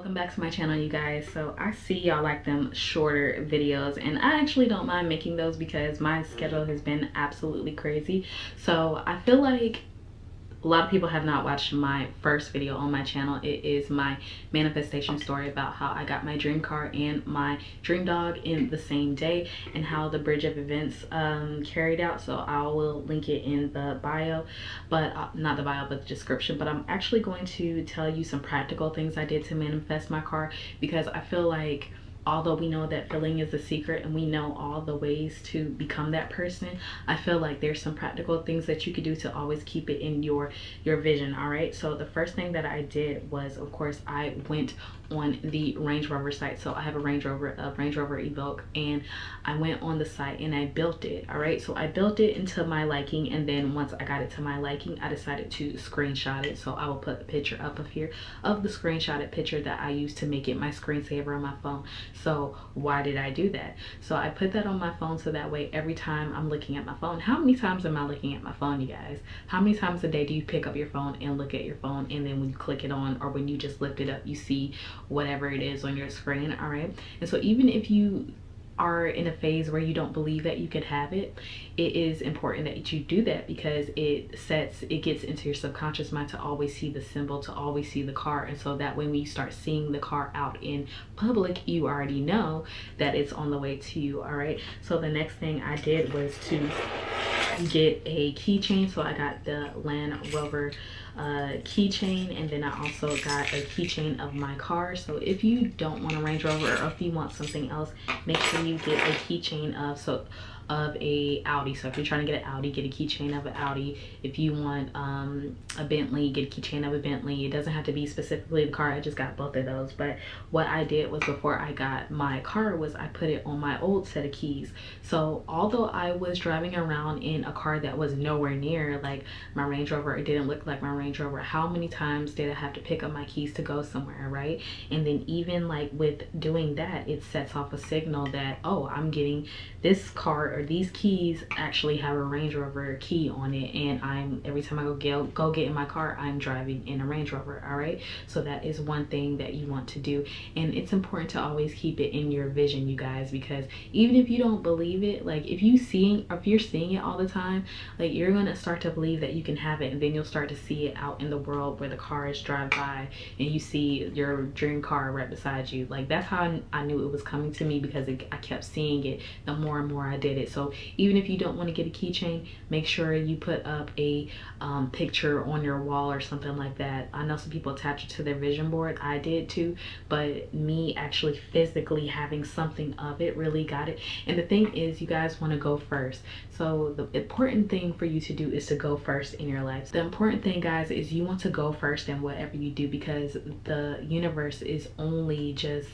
Welcome back to my channel, you guys. So I see y'all like them shorter videos, and I actually don't mind making those because my schedule has been absolutely crazy. So I feel like a lot of people have not watched my first video on my channel. It is my manifestation story about how I got my dream car and my dream dog in the same day, and how the bridge of events carried out. So I will link it in the bio, but not the bio, but the description. But I'm actually going to tell you some practical things I did to manifest my car, because I feel like although we know that feeling is a secret and we know all the ways to become that person, I feel like there's some practical things that you could do to always keep it in your vision. All right, so the first thing that I did was, of course, I went on the Range Rover site. So I have a Range Rover Evoque, and I went on the site and I built it. All right, so I built it into my liking, and then once I got it to my liking, I decided to screenshot it. So I will put a picture up of here of the screenshotted picture that I used to make it my screensaver on my phone. So why did I do that? So I put that on my phone so that way every time I'm looking at my phone — how many times am I looking at my phone, you guys? How many times a day do you pick up your phone and look at your phone, and then when you click it on, or when you just lift it up, you see whatever it is on your screen? All right, and so even if you are in a phase where you don't believe that you could have it, it is important that you do that, because it gets into your subconscious mind to always see the symbol, to always see the car. And so that when we start seeing the car out in public, you already know that it's on the way to you. All right, so the next thing I did was to get a keychain. So I got the Land Rover keychain, and then I also got a keychain of my car. So if you don't want a Range Rover, or if you want something else, make sure you get a keychain of a Audi. So if you're trying to get an Audi, get a keychain of an Audi. If you want a Bentley, get a keychain of a Bentley. It doesn't have to be specifically the car. I just got both of those. But what I did was, before I got my car, was I put it on my old set of keys. So although I was driving around in a car that was nowhere near like my Range Rover, it didn't look like my Range Rover, how many times did I have to pick up my keys to go somewhere, right? And then even like with doing that, it sets off a signal that, oh, I'm getting this car, or these keys actually have a Range Rover key on it, and every time I go get in my car, I'm driving in a Range Rover. All right, so that is one thing that you want to do, and it's important to always keep it in your vision, you guys, because even if you don't believe it, like if you're seeing it all the time, like you're gonna start to believe that you can have it, and then you'll start to see it out in the world where the cars drive by and you see your dream car right beside you. Like that's how I knew it was coming to me, because I kept seeing it the more and more I did it. So even if you don't want to get a keychain, make sure you put up a picture on your wall or something like that. I know some people attach it to their vision board. I did too, but me actually physically having something of it really got it. And the thing is, you guys want to go first. So the important thing for you to do is to go first in your life. The important thing, guys, is you want to go first in whatever you do, because the universe is only just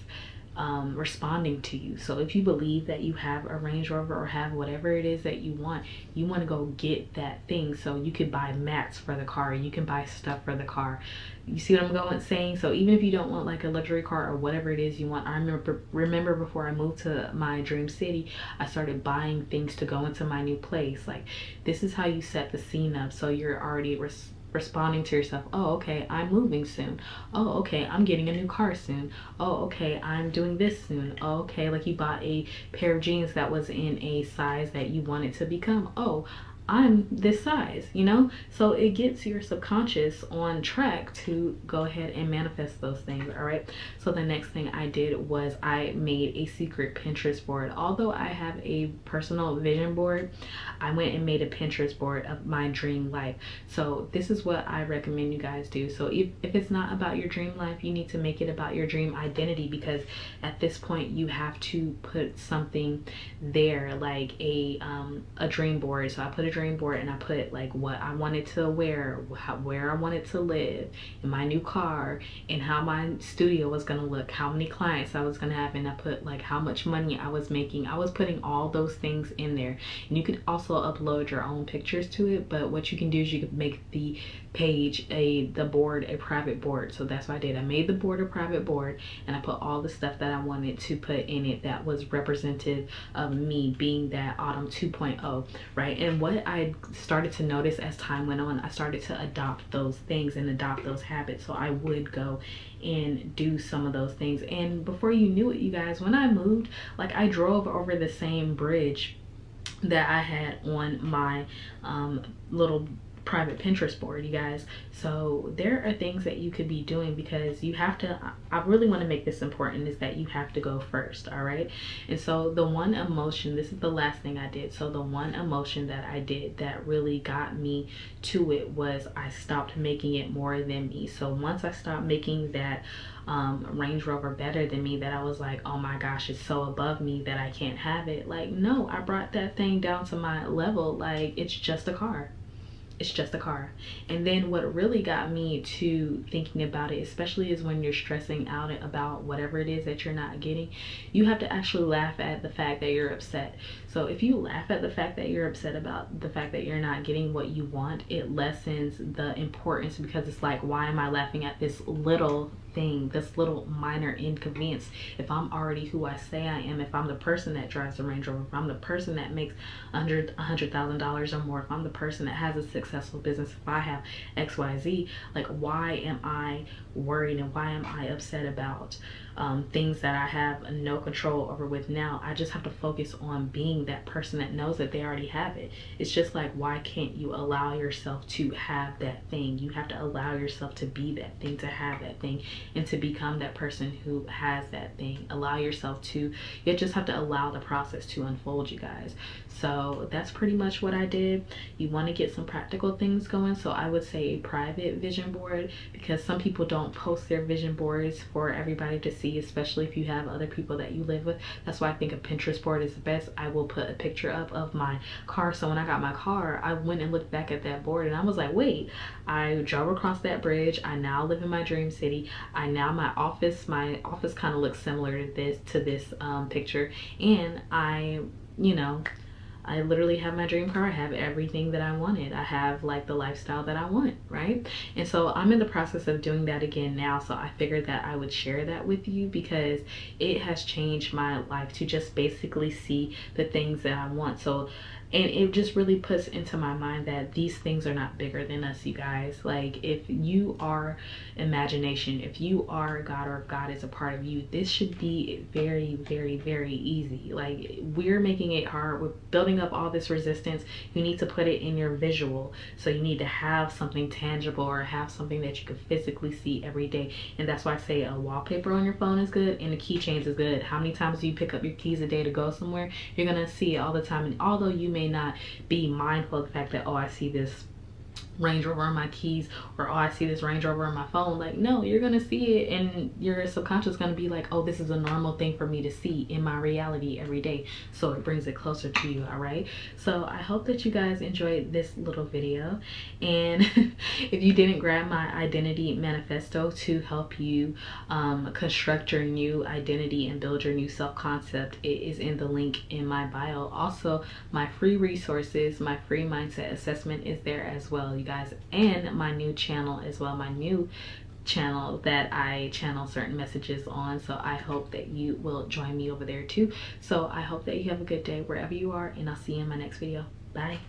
responding to you. So if you believe that you have a Range Rover, or have whatever it is that you want to go get that thing. So you could buy mats for the car, you can buy stuff for the car. You see what I'm saying? So even if you don't want like a luxury car or whatever it is you want, I remember before I moved to my dream city, I started buying things to go into my new place. Like this is how you set the scene up, so you're already responding to yourself. Oh, okay, I'm moving soon. Oh, okay, I'm getting a new car soon. Oh, okay, I'm doing this soon. Oh, okay, like you bought a pair of jeans that was in a size that you wanted to become. Oh, I'm this size, you know? So it gets your subconscious on track to go ahead and manifest those things. All right, so the next thing I did was I made a secret Pinterest board. Although I have a personal vision board, I went and made a Pinterest board of my dream life. So this is what I recommend you guys do. So if it's not about your dream life, you need to make it about your dream identity, because at this point you have to put something there, like a dream board. So I put a dream board, and I put like what I wanted to wear, where I wanted to live, in my new car, and how my studio was gonna look, how many clients I was gonna have, and I put like how much money I was making. I was putting all those things in there, and you could also upload your own pictures to it. But what you can do is you could make the page, the board, a private board. So that's what I did. I made the board a private board, and I put all the stuff that I wanted to put in it that was representative of me being that Autumn 2.0, right? And what I started to notice as time went on, I started to adopt those things and adopt those habits. So I would go and do some of those things. And before you knew it, you guys, when I moved, like I drove over the same bridge that I had on my little private Pinterest board, you guys. So there are things that you could be doing, because you have to, I really want to make this important, is that you have to go first. All right. And so the one emotion, this is the last thing I did. So the one emotion that I did that really got me to it was I stopped making it more than me. So once I stopped making that Range Rover better than me, that I was like, oh my gosh, it's so above me that I can't have it. Like, no, I brought that thing down to my level. Like, it's just a car. It's just a car. And then what really got me to thinking about it, especially, is when you're stressing out about whatever it is that you're not getting, you have to actually laugh at the fact that you're upset. So if you laugh at the fact that you're upset about the fact that you're not getting what you want, it lessens the importance, because it's like, why am I laughing at this little thing, this little minor inconvenience, if I'm already who I say I am, if I'm the person that drives the Range Rover, if I'm the person that makes $100,000 or more, if I'm the person that has a successful business, if I have XYZ, like, why am I worried and why am I upset about things that I have no control over with now? I just have to focus on being that person that knows that they already have it. It's just like, why can't you allow yourself to have that thing? You have to allow yourself to be that thing, to have that thing, and to become that person who has that thing. Allow yourself to, you just have to allow the process to unfold, you guys. So that's pretty much what I did. You want to get some practical things going, so I would say a private vision board, because some people don't post their vision boards for everybody to see, especially if you have other people that you live with. That's why I think a Pinterest board is the best. I will put a picture up of my car. So when I got my car, I went and looked back at that board and I was like, wait, I drove across that bridge. I now live in my dream city. My office kind of looks similar to this picture, and I literally have my dream car. I have everything that I wanted. I have like the lifestyle that I want, right? And so I'm in the process of doing that again now. So I figured that I would share that with you, because it has changed my life to just basically see the things that I want. So, and it just really puts into my mind that these things are not bigger than us, you guys. Like, if you are imagination, if you are God, or if God is a part of you, this should be very, very, very easy. Like, we're making it hard. We're building up all this resistance. You need to put it in your visual. So you need to have something tangible, or have something that you can physically see every day. And that's why I say a wallpaper on your phone is good, and the keychains is good. How many times do you pick up your keys a day to go somewhere? You're gonna see it all the time. And although you may not be mindful of the fact that, oh, I see this Range Rover on my keys, or oh, I see this Range Rover on my phone, like, no, you're gonna see it, and your subconscious is gonna be like, oh, this is a normal thing for me to see in my reality every day. So it brings it closer to you. All right, so I hope that you guys enjoyed this little video, and if you didn't grab my identity manifesto to help you construct your new identity and build your new self-concept, it is in the link in my bio. Also, my free resources, my free mindset assessment is there as well, you guys, and my new channel as well, my new channel that I channel certain messages on. So I hope that you will join me over there too. So I hope that you have a good day wherever you are, and I'll see you in my next video. Bye.